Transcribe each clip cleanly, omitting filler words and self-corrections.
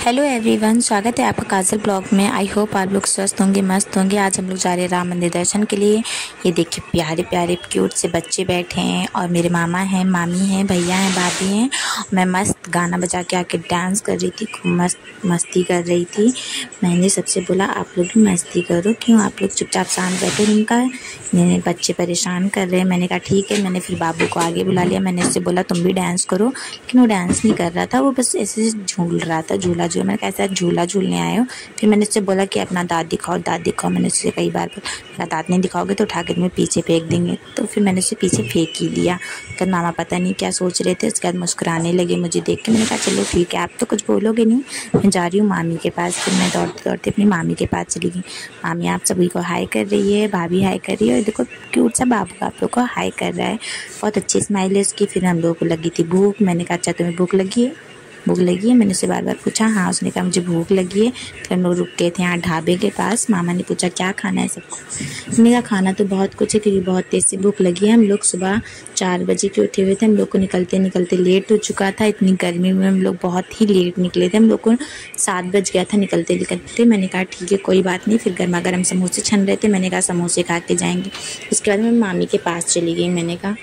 Hello everyone, स्वागत है आपका काजल ब्लॉग में। आई होप आप लोग स्वस्थ होंगे, मस्त होंगे। आज हम लोग जा रहे हैं राम मंदिर दर्शन के लिए। ये देखिए प्यारे प्यारे क्यूट से बच्चे बैठे हैं और मेरे मामा हैं, मामी हैं, भैया हैं, भाभी हैं। मैं मस्त गाना बजा के आके डांस कर रही थी, खूब मस्ती कर रही थी। मैंने सबसे बोला आप लोग भी मस्ती करो, क्यों आप लोग चुपचाप शांत बैठे। उनका मेरे बच्चे परेशान कर रहे हैं। मैंने कहा ठीक है। मैंने फिर बाबू को आगे बुला लिया। मैंने उससे बोला तुम भी डांस करो, लेकिन वो डांस नहीं कर रहा था, वो बस ऐसे झूल रहा था, झूला। मैंने कहा ऐसा झूला झूलने आए हो। फिर मैंने उससे बोला कि अपना दाँत दिखाओ, दाँत दिखाओ। मैंने उससे कई बार बोला दाँत नहीं दिखाओगे तो उठा के तुम्हें पीछे फेंक देंगे। तो फिर मैंने उससे पीछे फेंक ही लिया। तो मामा पता नहीं क्या सोच रहे थे। उसके बाद मुस्कुराने लगे मुझे देख के। मैंने कहा चलो ठीक है, आप तो कुछ बोलोगे नहीं, मैं जा रही हूँ मामी के पास। फिर मैं दौड़ते दौड़ते अपनी मामी के पास चली गई। मामी आप सभी को हाय कर रही है, भाभी हाय कर रही है, और देखो क्यूट सा बाबू आप लोग को हाय कर रहा है। बहुत अच्छी स्माइल है उसकी। फिर हम लोगों को लगी थी भूख। मैंने कहा अच्छा तुम्हें भूख लगी है, भूख लगी है। मैंने उससे बार बार पूछा, हाँ। उसने कहा मुझे भूख लगी है। फिर हम लोग रुक गए थे यहाँ ढाबे के पास। मामा ने पूछा क्या खाना है सबको। मैंने कहा खाना तो बहुत कुछ है, क्योंकि बहुत तेज़ से भूख लगी है। हम लोग सुबह 4 बजे के उठे हुए थे। हम लोग को निकलते निकलते लेट हो चुका था। इतनी गर्मी में हम लोग बहुत ही लेट निकले थे। हम लोग को 7 बज गया था निकलते निकलते। मैंने कहा ठीक है कोई बात नहीं। फिर गर्मा गर्म समोसे छन रहे थे। मैंने कहा समोसे खा के जाएंगे। उसके बाद मैं मामी के पास चली गई। मैंने कहा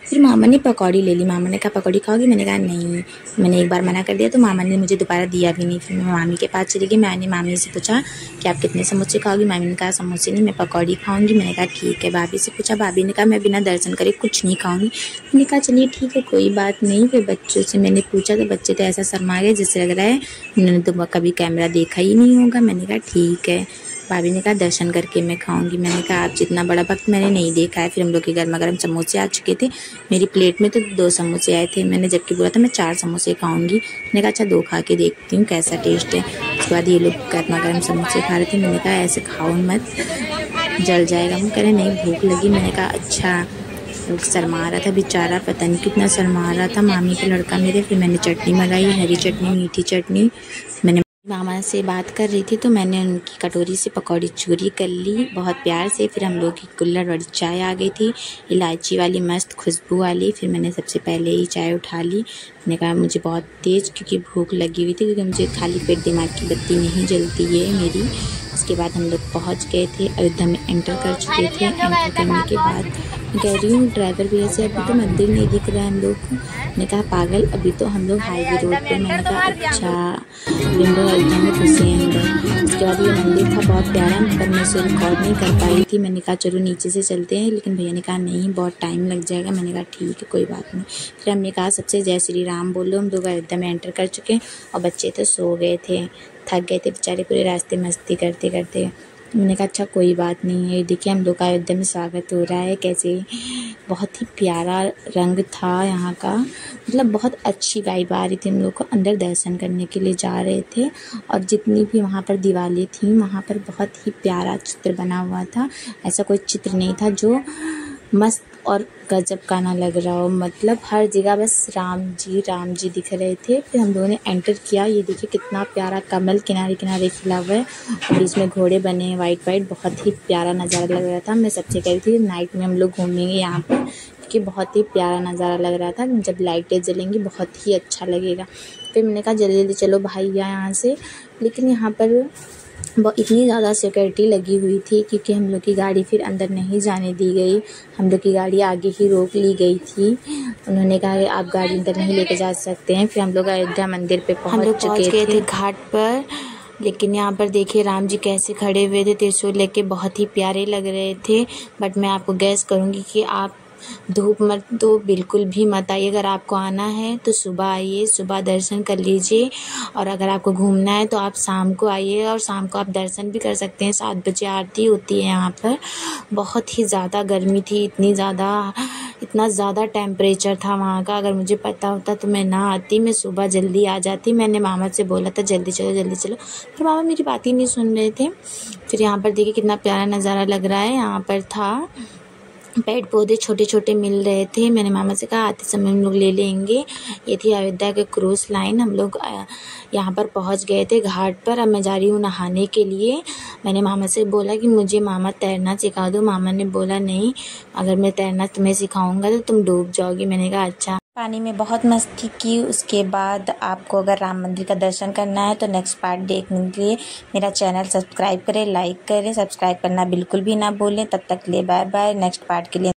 फिर मामा ने पकौड़ी ले ली। मामा ने कहा पकौड़ी खाओगी। मैंने कहा नहीं। मैंने एक बार मना कर दिया तो मामा ने मुझे दोबारा दिया भी नहीं। फिर मैं मामी के पास चली गई। मैंने मामी से पूछा कि आप कितने समोसे खाओगी। मामी ने कहा समोसे नहीं, मैं पकौड़ी खाऊंगी। मैंने कहा ठीक है। भाभी से पूछा, भाभी ने कहा मैं बिना दर्शन करे कुछ नहीं खाऊंगी। मैंने कहा चलिए ठीक है कोई बात नहीं। फिर बच्चों से मैंने पूछा तो बच्चे तो ऐसा शर्मा गए जैसे लग रहा है उन्होंने तो कभी कैमरा देखा ही नहीं होगा। मैंने कहा ठीक है। भाभी ने कहा दर्शन करके मैं खाऊंगी। मैंने कहा आप जितना बड़ा वक्त मैंने नहीं देखा है। फिर हम लोग के गर्मा गर्म समोसे आ चुके थे। मेरी प्लेट में तो 2 समोसे आए थे। मैंने जबकि बोला था मैं 4 समोसे खाऊंगी। मैंने कहा अच्छा 2 खा के देखती हूँ कैसा टेस्ट है। उसके बाद ये लोग गर्मा गर्म समोसे खा रहे थे। मैंने कहा ऐसे खाओ मत, जल जाएगा। वो कह रहे नहीं भूख लगी। मैंने कहा अच्छा। शर्मा रहा था बेचारा, पता नहीं कितना शर्मा रहा था मामी का लड़का मेरे। फिर मैंने चटनी मंगाई, हरी चटनी, मीठी चटनी। मैंने मामा से बात कर रही थी तो मैंने उनकी कटोरी से पकौड़ी चोरी कर ली बहुत प्यार से। फिर हम लोग की कुल्हड़ वाली चाय आ गई थी, इलायची वाली मस्त खुशबू वाली। फिर मैंने सबसे पहले ही चाय उठा ली। मैंने कहा मुझे बहुत तेज़ क्योंकि भूख लगी हुई थी, क्योंकि मुझे खाली पेट दिमाग की बत्ती नहीं जलती है मेरी। उसके बाद हम लोग पहुँच गए थे, अयोध्या में एंटर कर चुके थे। एंटर करने के बाद कह रही हूँ ड्राइवर भैया से अभी तो मंदिर नहीं दिख रहा है हम लोग को। मैंने कहा पागल अभी तो हम लोग हाईवे रोड पे। मैंने कहा अच्छा। विंडो अयोध्या में घुसे हैं अंदर। उसके बाद ये मंदिर था बहुत प्यारा, पर मैं उसे रिकॉर्ड नहीं कर पाई थी। मैंने कहा चलो नीचे से चलते हैं, लेकिन भैया ने कहा नहीं बहुत टाइम लग जाएगा। मैंने कहा ठीक है कोई बात नहीं। फिर हमने कहा सबसे जय श्री राम बोलो। हम लोग अयोध्या में एंटर कर चुके हैं और बच्चे तो सो गए थे, थक गए थे बेचारे पूरे रास्ते मस्ती करते करते। मैंने कहा अच्छा कोई बात नहीं है। देखिए हम लोग का अयोध्या में स्वागत हो रहा है, कैसे बहुत ही प्यारा रंग था यहाँ का। मतलब बहुत अच्छी वाइब आ रही थी। हम लोग को अंदर दर्शन करने के लिए जा रहे थे और जितनी भी वहाँ पर दीवारें थी वहाँ पर बहुत ही प्यारा चित्र बना हुआ था। ऐसा कोई चित्र नहीं था जो मस्त और गजब का ना लग रहा हो। मतलब हर जगह बस राम जी दिख रहे थे। फिर हम लोगों ने एंटर किया। ये देखिए कितना प्यारा कमल किनारे किनारे खिला हुआ है और बीच में घोड़े बने हैं वाइट वाइट। बहुत ही प्यारा नज़ारा लग रहा था। मैं सबसे कह रही थी नाइट में हम लोग घूमेंगे यहाँ पर, क्योंकि बहुत ही प्यारा नज़ारा लग रहा था। जब लाइटें जलेंगी बहुत ही अच्छा लगेगा। फिर मैंने कहा जल्दी जल्दी चलो भैया यहाँ से, लेकिन यहाँ पर इतनी ज़्यादा सिक्योरिटी लगी हुई थी क्योंकि हम लोग की गाड़ी फिर अंदर नहीं जाने दी गई। हम लोग की गाड़ी आगे ही रोक ली गई थी। उन्होंने कहा कि आप गाड़ी अंदर नहीं लेके जा सकते हैं। फिर हम लोग अयोध्या मंदिर पे पहुंच चुके थे घाट पर। लेकिन यहाँ पर देखिए राम जी कैसे खड़े हुए थे त्रिशूल लेके, बहुत ही प्यारे लग रहे थे। बट मैं आपको गैस करूँगी कि आप धूप मत तो बिल्कुल भी मत आइए। अगर आपको आना है तो सुबह आइए, सुबह दर्शन कर लीजिए। और अगर आपको घूमना है तो आप शाम को आइए, और शाम को आप दर्शन भी कर सकते हैं। 7 बजे आरती होती है यहाँ पर। बहुत ही ज़्यादा गर्मी थी, इतना ज़्यादा टेम्परेचर था वहाँ का। अगर मुझे पता होता तो मैं ना आती, मैं सुबह जल्दी आ जाती। मैंने मामा से बोला था जल्दी चलो जल्दी चलो, पर मामा मेरी बात ही नहीं सुन रहे थे। फिर यहाँ पर देखिए कितना प्यारा नज़ारा लग रहा है। यहाँ पर था पेड़ पौधे छोटे छोटे मिल रहे थे। मैंने मामा से कहा आते समय हम लोग ले लेंगे। ये थी अयोध्या के क्रूज़ लाइन। हम लोग यहाँ पर पहुँच गए थे घाट पर। अब मैं जा रही हूँ नहाने के लिए। मैंने मामा से बोला कि मुझे मामा तैरना सिखा दो। मामा ने बोला नहीं, अगर मैं तैरना तुम्हें सिखाऊंगा तो तुम डूब जाओगी। मैंने कहा अच्छा। पानी में बहुत मस्ती की। उसके बाद आपको अगर राम मंदिर का दर्शन करना है तो नेक्स्ट पार्ट देखने के लिए मेरा चैनल सब्सक्राइब करें, लाइक करें, सब्सक्राइब करना बिल्कुल भी ना भूलें। तब तक के लिए बाय बाय। नेक्स्ट पार्ट के लिए